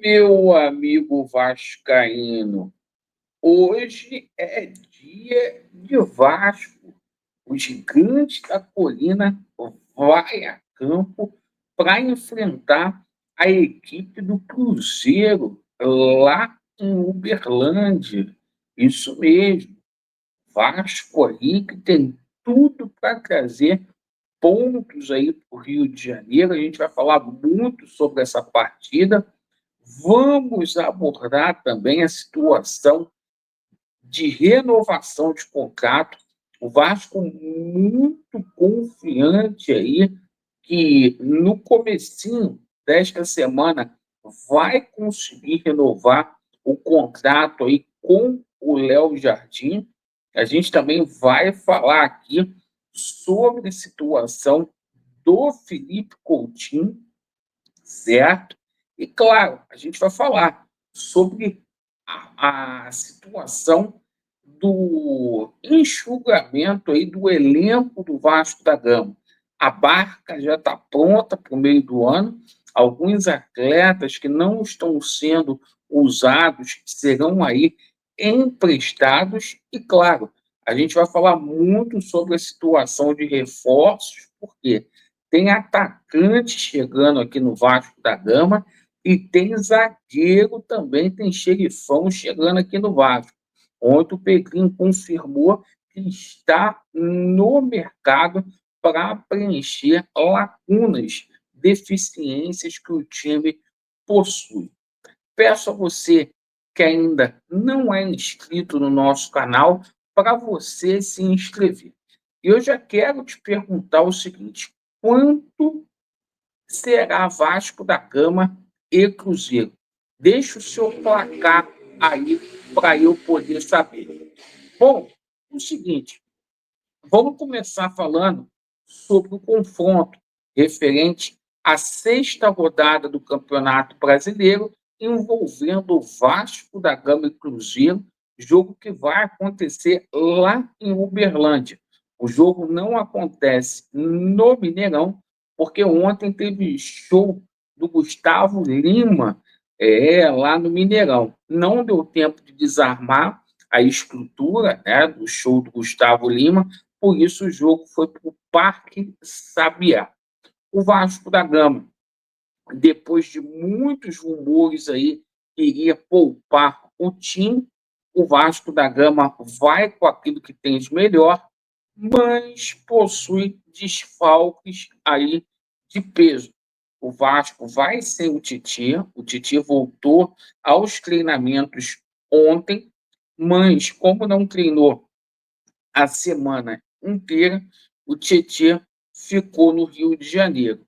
Meu amigo vascaíno, hoje é dia de Vasco. O gigante da colina vai a campo para enfrentar a equipe do Cruzeiro lá em Uberlândia. Isso mesmo, Vasco aí que tem tudo para trazer pontos aí para o Rio de Janeiro. A gente vai falar muito sobre essa partida. Vamos abordar também a situação de renovação de contrato. O Vasco muito confiante aí que no comecinho desta semana vai conseguir renovar o contrato aí com o Léo Jardim. A gente também vai falar aqui sobre a situação do Felipe Coutinho, certo? E, claro, a gente vai falar sobre a situação do enxugamento aí do elenco do Vasco da Gama. A barca já está pronta para o meio do ano. Alguns atletas que não estão sendo usados serão aí emprestados. E, claro, a gente vai falar muito sobre a situação de reforços, porque tem atacante chegando aqui no Vasco da Gama e tem zagueiro também, tem xerifão chegando aqui no Vasco. Ontem o Pedrinho confirmou que está no mercado para preencher lacunas, deficiências que o time possui. Peço a você que ainda não é inscrito no nosso canal para você se inscrever. E eu já quero te perguntar o seguinte: quanto será Vasco da Gama e Cruzeiro? Deixa o seu placar aí para eu poder saber. Bom, o seguinte, vamos começar falando sobre o confronto referente à sexta rodada do Campeonato Brasileiro, envolvendo o Vasco da Gama e Cruzeiro, jogo que vai acontecer lá em Uberlândia. O jogo não acontece no Mineirão, porque ontem teve show do Gustavo Lima lá no Mineirão. Não deu tempo de desarmar a estrutura, né, do show do Gustavo Lima, por isso o jogo foi para o Parque Sabiá. O Vasco da Gama, depois de muitos rumores aí, iria poupar o time. O Vasco da Gama vai com aquilo que tem de melhor, mas possui desfalques aí de peso. O Vasco vai sem o Titi voltou aos treinamentos ontem, mas como não treinou a semana inteira, o Tietê ficou no Rio de Janeiro.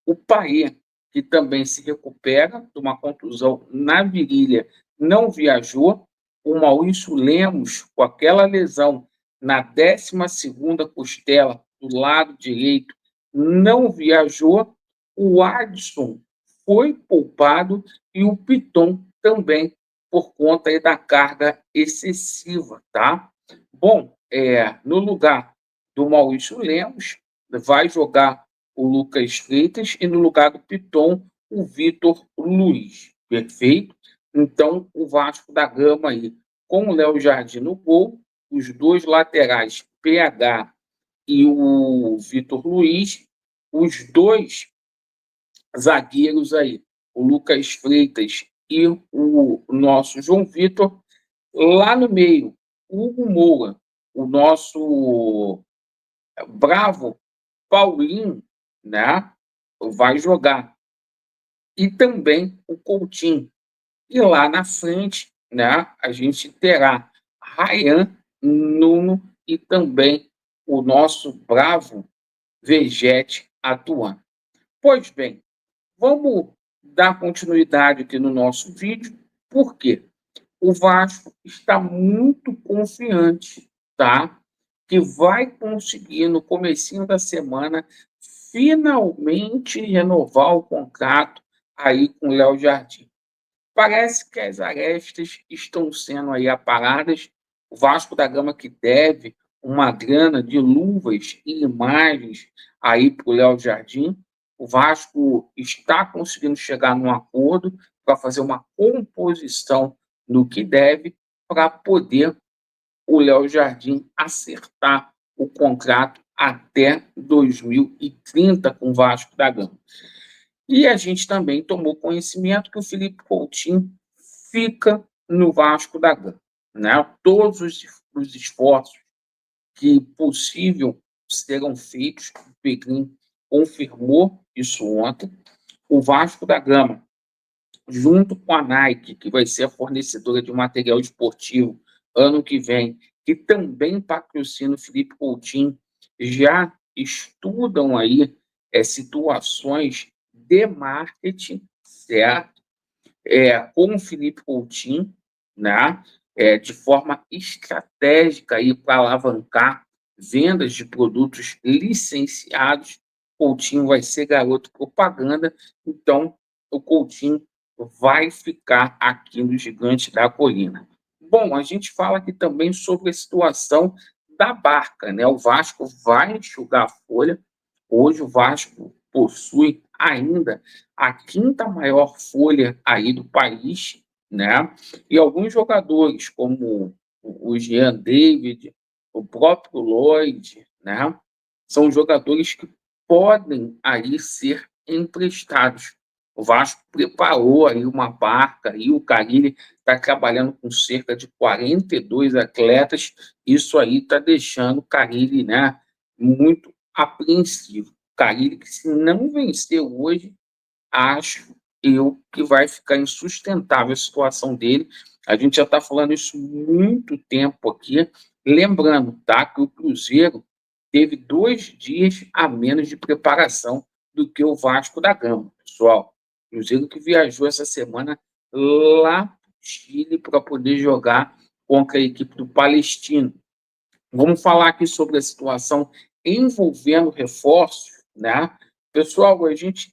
O Paê, que também se recupera de uma contusão na virilha, não viajou. O Maurício Lemos, com aquela lesão na 12ª costela do lado direito, não viajou. O Adson foi poupado e o Piton também, por conta aí da carga excessiva, tá? Bom, no lugar do Maurício Lemos, vai jogar o Lucas Freitas e no lugar do Piton, o Vitor Luiz. Perfeito? Então, o Vasco da Gama aí, com o Léo Jardim no gol, os dois laterais, PH e o Vitor Luiz, os dois zagueiros aí, o Lucas Freitas e o nosso João Vitor, lá no meio, o Hugo Moura, o nosso bravo Paulinho, né, vai jogar. E também o Coutinho. E lá na frente, né, a gente terá Ryan, Nuno e também o nosso bravo Vegete atuando. Pois bem, vamos dar continuidade aqui no nosso vídeo, porque o Vasco está muito confiante, tá? Que vai conseguir, no comecinho da semana, finalmente renovar o contrato aí com o Léo Jardim. Parece que as arestas estão sendo aí aparadas. O Vasco da Gama, que deve uma grana de luvas e imagens aí para o Léo Jardim, o Vasco está conseguindo chegar num acordo para fazer uma composição no que deve, para poder o Léo Jardim acertar o contrato até 2030 com o Vasco da Gama. E a gente também tomou conhecimento que o Felipe Coutinho fica no Vasco da Gama, né? Todos os esforços que possível serão feitos, o Pedrinho confirmou isso ontem. O Vasco da Gama, junto com a Nike, que vai ser a fornecedora de material esportivo ano que vem, que também patrocina o Felipe Coutinho, já estudam aí situações de marketing, certo? Com o Felipe Coutinho, né? De forma estratégica aí para alavancar vendas de produtos licenciados. Coutinho vai ser garoto propaganda, então o Coutinho vai ficar aqui no Gigante da Colina. Bom, a gente fala aqui também sobre a situação da Barca, né? O Vasco vai enxugar a folha. Hoje o Vasco possui ainda a quinta maior folha aí do país, né? E alguns jogadores, como o Jean David, o próprio Lloyd, né? São jogadores que podem aí ser emprestados. O Vasco preparou aí uma barca e o Carille está trabalhando com cerca de 42 atletas. Isso aí está deixando o Carille, né, muito apreensivo. O Carille, que se não vencer hoje, acho eu que vai ficar insustentável a situação dele. A gente já está falando isso muito tempo aqui. Lembrando, tá, que o Cruzeiro teve 2 dias a menos de preparação do que o Vasco da Gama, pessoal. O Cruzeiro que viajou essa semana lá para o Chile para poder jogar contra a equipe do Palestino. Vamos falar aqui sobre a situação envolvendo reforços, né? Pessoal, a gente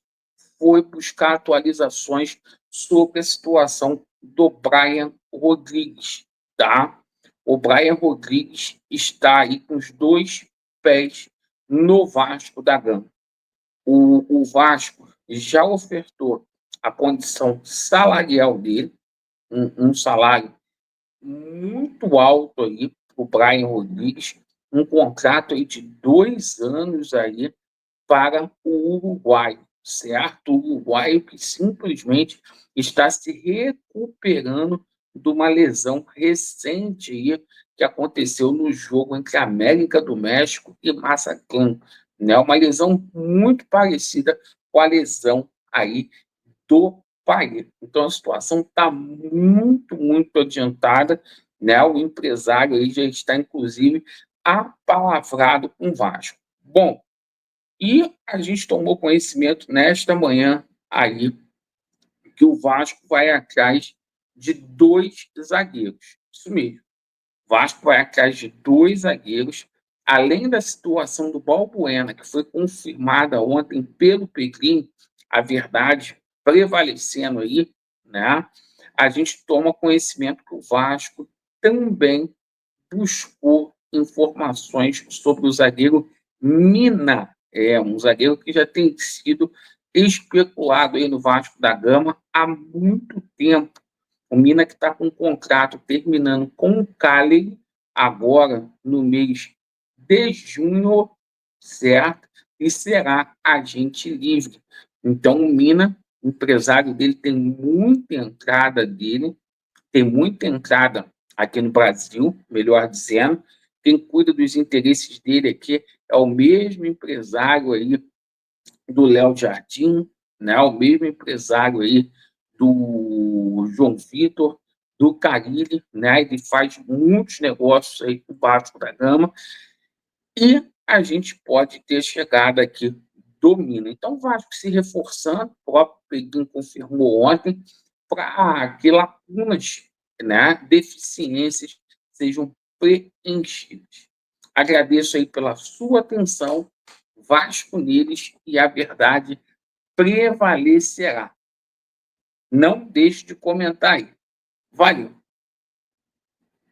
foi buscar atualizações sobre a situação do Brian Rodrigues, tá? O Brian Rodrigues está aí com os 2 pés no Vasco da Gama. O Vasco já ofertou a condição salarial dele, um salário muito alto aí para o Brian Rodrigues, um contrato aí de 2 anos aí para o Uruguai, certo? O uruguaio que simplesmente está se recuperando de uma lesão recente aí, que aconteceu no jogo entre a América do México e Mazatlán, né? Uma lesão muito parecida com a lesão aí do Paê. Então a situação está muito, muito adiantada, né? O empresário aí já está, inclusive, apalavrado com o Vasco. Bom, e a gente tomou conhecimento nesta manhã aí que o Vasco vai atrás de 2 zagueiros. Isso mesmo. O Vasco vai atrás de 2 zagueiros, além da situação do Balbuena, que foi confirmada ontem pelo Pedrinho, a verdade prevalecendo aí, né? A gente toma conhecimento que o Vasco também buscou informações sobre o zagueiro Mina, um zagueiro que já tem sido especulado aí no Vasco da Gama há muito tempo. O Mina que está com um contrato terminando com o Cagliari agora no mês de junho, certo? E será agente livre. Então o Mina, o empresário dele, tem muita entrada aqui no Brasil, melhor dizendo. Quem cuida dos interesses dele aqui é o mesmo empresário aí do Léo Jardim, né? O mesmo empresário aí do João Vitor, do Carille, né? Ele faz muitos negócios aí com o Vasco da Gama e a gente pode ter chegada aqui do Mina. Então, o Vasco se reforçando, o próprio Pedrinho confirmou ontem, para que lacunas, né, deficiências sejam preenchidas. Agradeço aí pela sua atenção. Vasco neles e a verdade prevalecerá. Não deixe de comentar aí. Valeu!